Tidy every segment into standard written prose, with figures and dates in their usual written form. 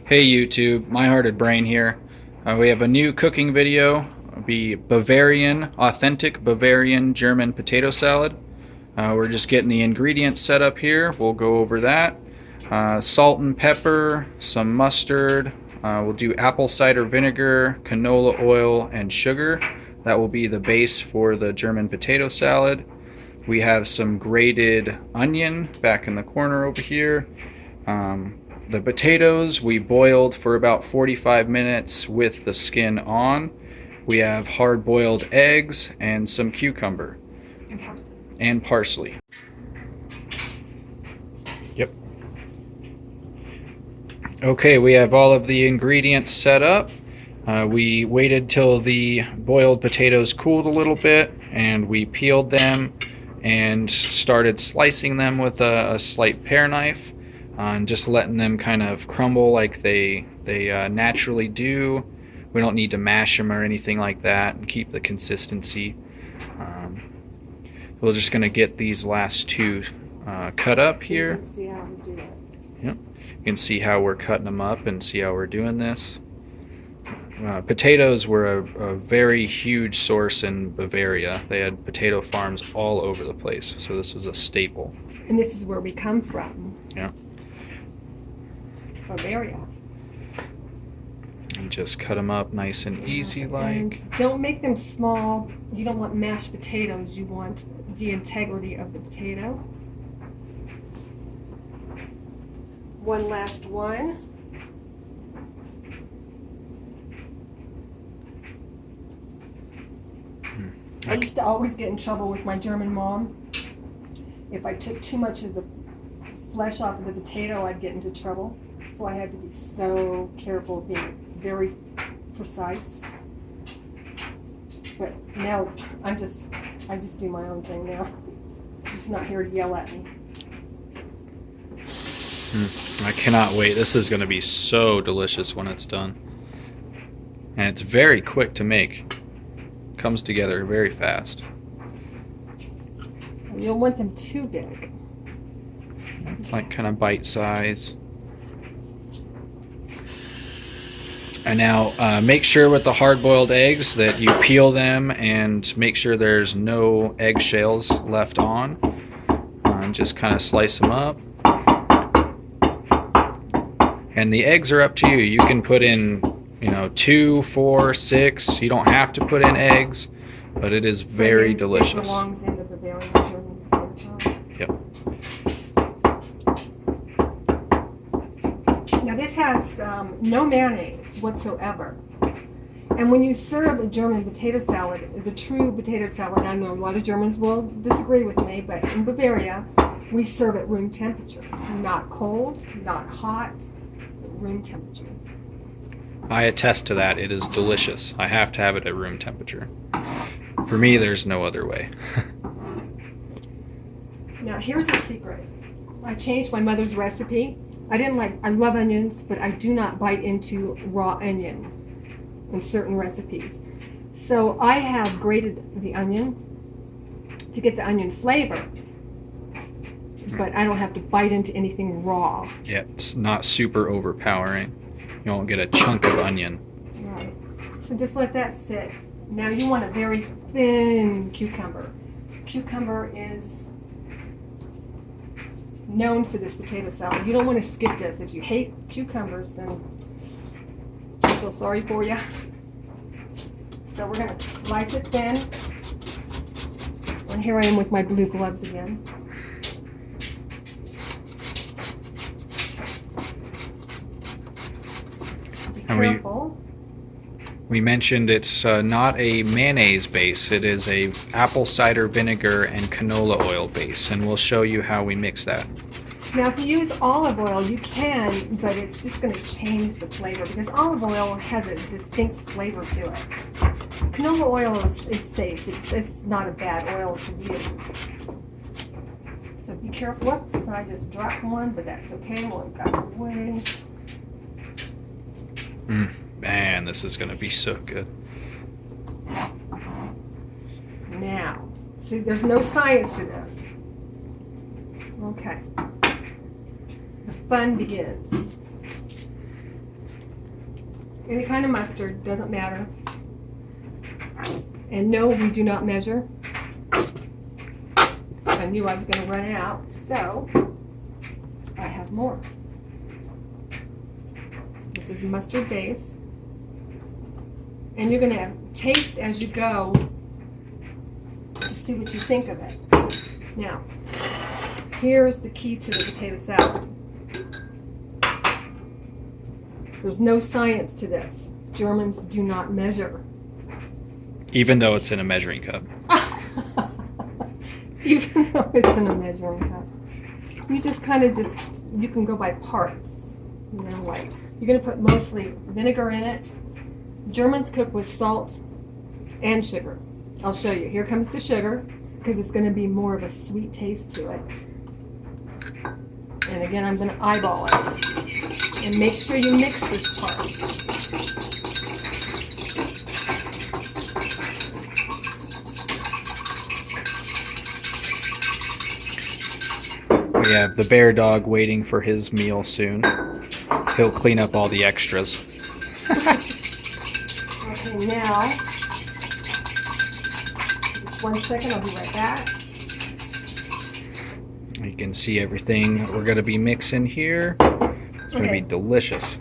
Hey YouTube, My Hearted Brain here. We have a new cooking video. It'll be authentic Bavarian German potato salad. We're just getting the ingredients set up here. We'll go over that. Salt and pepper, some mustard. We'll do apple cider vinegar, canola oil, and sugar. That will be the base for the German potato salad. We have some grated onion back in the corner over here. The potatoes we boiled for about 45 minutes with the skin on. We have hard-boiled eggs and some cucumber. And parsley. Yep. Okay, we have all of the ingredients set up. We waited till the boiled potatoes cooled a little bit, and we peeled them and started slicing them with a slight pear knife. And just letting them kind of crumble like they naturally do. We don't need to mash them or anything like that, and keep the consistency. We're just going to get these last two cut up here. So you can see how we do it. Yep. You can see how we're cutting them up and see how we're doing this. Potatoes were a very huge source in Bavaria. They had potato farms all over the place, so this was a staple. And this is where we come from. Yeah. Bavaria. And just cut them up nice and easy like. And don't make them small. You don't want mashed potatoes. You want the integrity of the potato. One last one. I used to always get in trouble with my German mom. If I took too much of the flesh off of the potato, I'd get into trouble. So I had to be so careful, being very precise. But now I just do my own thing now. Just not here to yell at me. I cannot wait. This is going to be so delicious when it's done. And it's very quick to make. Comes together very fast. And you don't want them too big. Like kind of bite size. And now make sure with the hard-boiled eggs that you peel them and make sure there's no eggshells left on. And just kind of slice them up. And the eggs are up to you. You can put in, 2, 4, 6. You don't have to put in eggs, but it is very delicious. It belongs in the Bavarian German potato. Yep. Now this has no mayonnaise whatsoever. And when you serve a German potato salad, the true potato salad, I know a lot of Germans will disagree with me, but in Bavaria, we serve at room temperature. Not cold, not hot, room temperature. I attest to that. It is delicious. I have to have it at room temperature. For me, there's no other way. Now here's a secret. I changed my mother's recipe. I love onions, but I do not bite into raw onion in certain recipes. So I have grated the onion to get the onion flavor, but I don't have to bite into anything raw. Yeah, it's not super overpowering. You won't get a chunk of onion. Right. So just let that sit. Now you want a very thin cucumber. Cucumber is known for this potato salad. You don't want to skip this. If you hate cucumbers, then I feel sorry for you. So we're going to slice it thin. And here I am with my blue gloves again. Be careful. We mentioned it's not a mayonnaise base. It is a apple cider vinegar and canola oil base, and we'll show you how we mix that. Now, if you use olive oil, you can, but it's just going to change the flavor because olive oil has a distinct flavor to it. Canola oil is safe. It's not a bad oil to use. So be careful. Whoops, I just dropped one, but that's okay. One got away. Man, this is going to be so good. Now, see, there's no science to this. Okay. The fun begins. Any kind of mustard, doesn't matter. And no, we do not measure. I knew I was going to run out, so I have more. This is mustard base. And you're going to taste as you go to see what you think of it. Now, here's the key to the potato salad. There's no science to this. Germans do not measure. Even though it's in a measuring cup. Even though it's in a measuring cup. You just kind of you can go by parts. You know, like, you're going to put mostly vinegar in it. Germans cook with salt and sugar. I'll show you. Here comes the sugar, because it's going to be more of a sweet taste to it. And again, I'm going to eyeball it. And make sure you mix this part. We have the bear dog waiting for his meal soon. He'll clean up all the extras. Okay, now, just 1 second, I'll be right back. You can see everything that we're going to be mixing here. It's going to be delicious.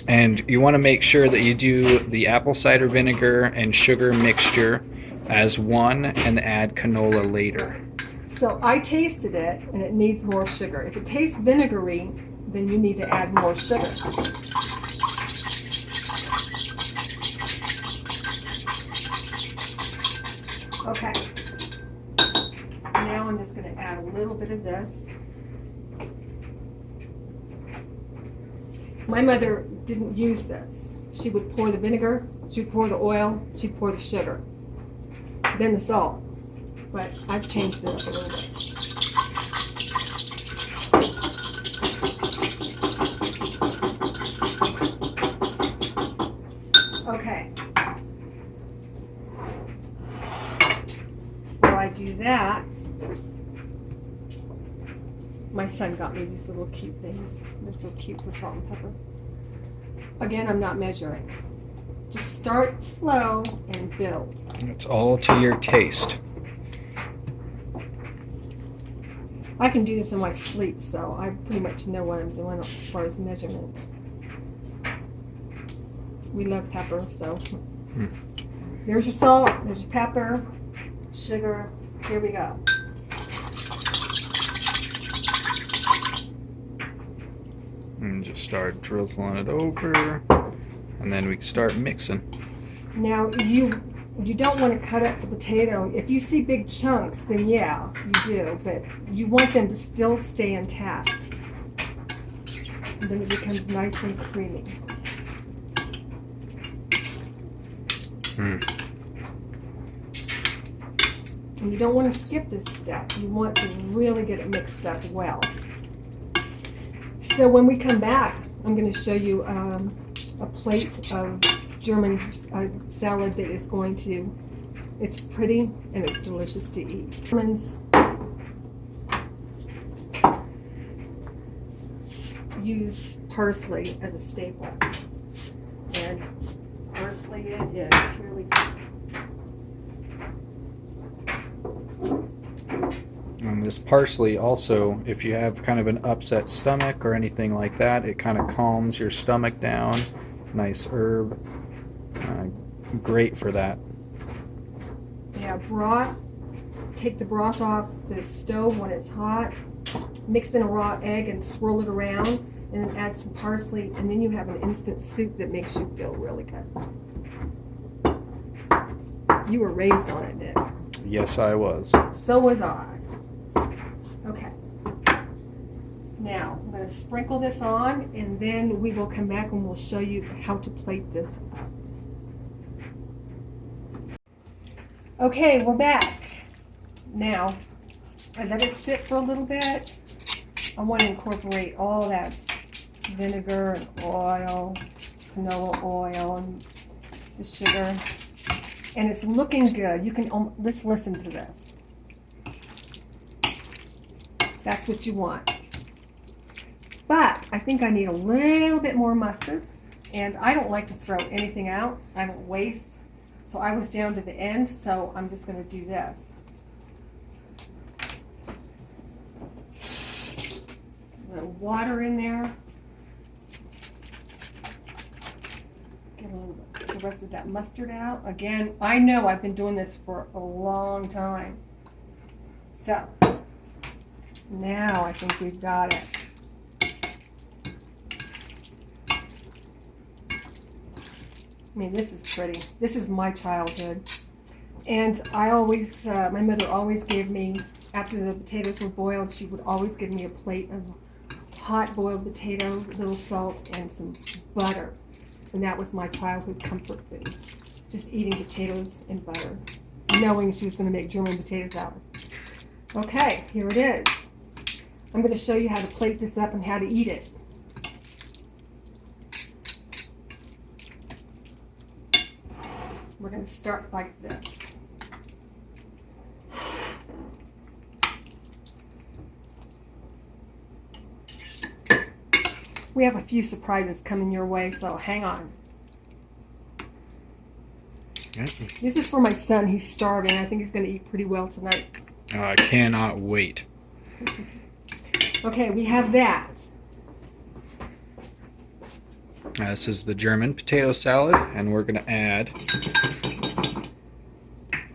And you want to make sure that you do the apple cider vinegar and sugar mixture as one and add canola later. So I tasted it, and it needs more sugar. If it tastes vinegary, then you need to add more sugar. Okay. Now I'm just going to add a little bit of this. My mother didn't use this. She would pour the vinegar, she'd pour the oil, she'd pour the sugar, then the salt. But I've changed it up a little bit. Okay. While I do that, my son got me these little cute things. They're so cute for salt and pepper. Again, I'm not measuring. Just start slow and build. It's all to your taste. I can do this in my sleep, so I pretty much know what I'm doing as far as measurements. We love pepper, so there's your salt, there's your pepper, sugar. Here we go. And just start drizzling it over, and then we can start mixing. Now you don't want to cut up the potato. If you see big chunks, then yeah, you do, but you want them to still stay intact. And then it becomes nice and creamy. And you don't want to skip this step. You want to really get it mixed up well. So when we come back, I'm going to show you a plate of German salad that is going to, it's pretty and it's delicious to eat. Germans use parsley as a staple. And parsley it is. Here we go. And this parsley also, if you have kind of an upset stomach or anything like that, it kind of calms your stomach down. Nice herb. Great for that. Yeah, broth. Take the broth off the stove when it's hot. Mix in a raw egg and swirl it around. And then add some parsley. And then you have an instant soup that makes you feel really good. You were raised on it, Nick. Yes, I was. So was I. Okay. Now, I'm going to sprinkle this on, and then we will come back and we'll show you how to plate this up. Okay, we're back. Now, I let it sit for a little bit. I want to incorporate all that vinegar and oil, canola oil, and the sugar. And it's looking good. You can, let's listen to this. That's what you want. But I think I need a little bit more mustard. And I don't like to throw anything out. I don't waste. So I was down to the end, so I'm just going to do this. A little water in there. Get a little bit, the rest of that mustard out. Again, I know I've been doing this for a long time. So, now I think we've got it. I mean, this is pretty. This is my childhood. And I always, my mother always gave me, after the potatoes were boiled, she would always give me a plate of hot boiled potato, a little salt, and some butter. And that was my childhood comfort food. Just eating potatoes and butter, knowing she was going to make German potato salad. Okay, here it is. I'm going to show you how to plate this up and how to eat it. We're going to start like this. We have a few surprises coming your way, so hang on. This is for my son. He's starving. I think he's going to eat pretty well tonight. I cannot wait. Okay, we have that. This is the German potato salad, and we're going to add...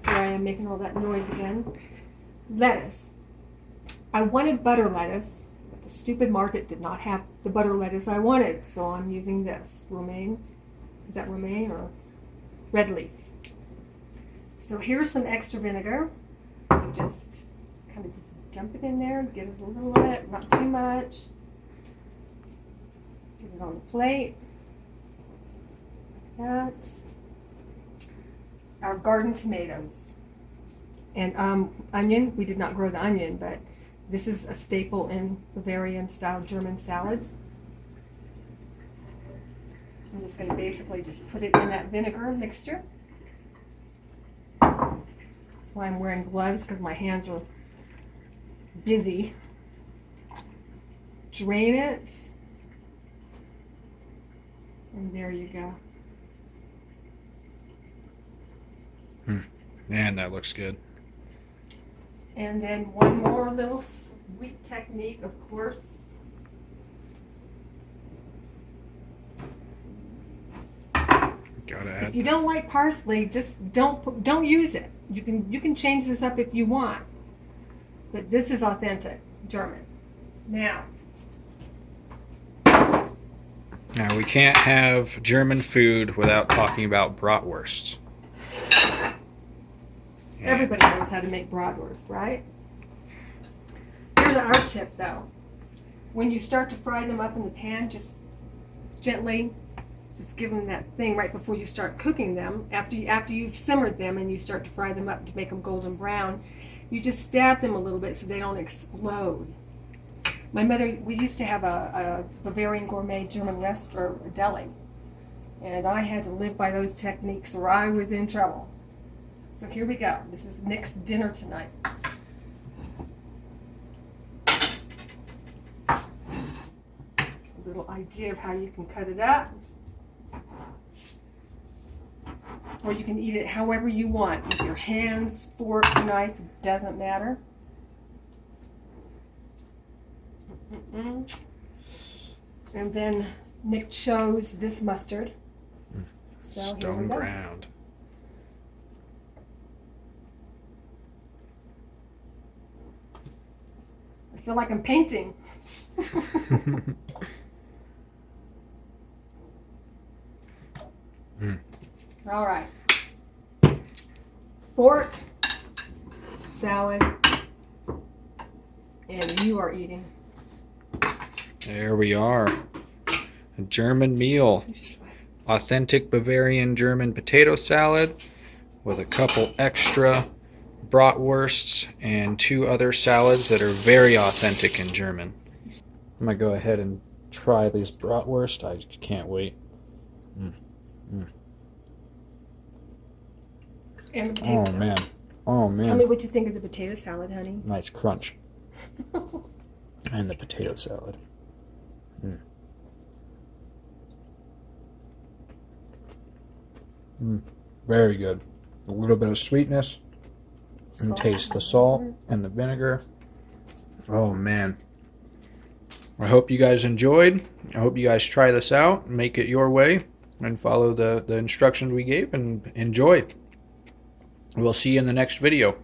Here I am making all that noise again. Lettuce. I wanted butter lettuce, but the stupid market did not have the butter lettuce I wanted, so I'm using this. Romaine. Is that romaine or red leaf? So here's some extra vinegar. Just kind of just dump it in there, get it a little bit, not too much. Get it on the plate. Like that. Our garden tomatoes. And onion. We did not grow the onion, but this is a staple in Bavarian style German salads. I'm just going to basically just put it in that vinegar mixture. That's why I'm wearing gloves, because my hands are busy. Drain it. And there you go. Man, that looks good. And then one more little sweet technique, of course. Gotta add. If you don't like parsley, just don't use it. You can change this up if you want. But this is authentic German. Now we can't have German food without talking about bratwursts. everybody knows how to make bratwurst, right? Here's our tip though. When you start to fry them up in the pan, just gently just give them that thing right before you start cooking them. After you've simmered them and you start to fry them up to make them golden brown, you just stab them a little bit so they don't explode. My mother, we used to have a Bavarian gourmet German restaurant or deli, and I had to live by those techniques or I was in trouble. So here we go. This is Nick's dinner tonight. A little idea of how you can cut it up. Or you can eat it however you want. With your hands, fork, knife, doesn't matter. And then Nick chose this mustard. So Stone ground. I feel like I'm painting. All right. Fork, salad, and you are eating. There we are. A German meal. Authentic Bavarian German potato salad with a couple extra bratwursts and 2 other salads that are very authentic in German. I'm going to go ahead and try these bratwurst. I can't wait. And the potato Oh, salad. man. Oh, man. Tell me what you think of the potato salad, honey. Nice crunch. And the potato salad. Very good. A little bit of sweetness. And taste the salt and the vinegar. Oh man. I hope you guys enjoyed. I hope you guys try this out, make it your way, and follow the instructions we gave, and enjoy. We'll see you in the next video.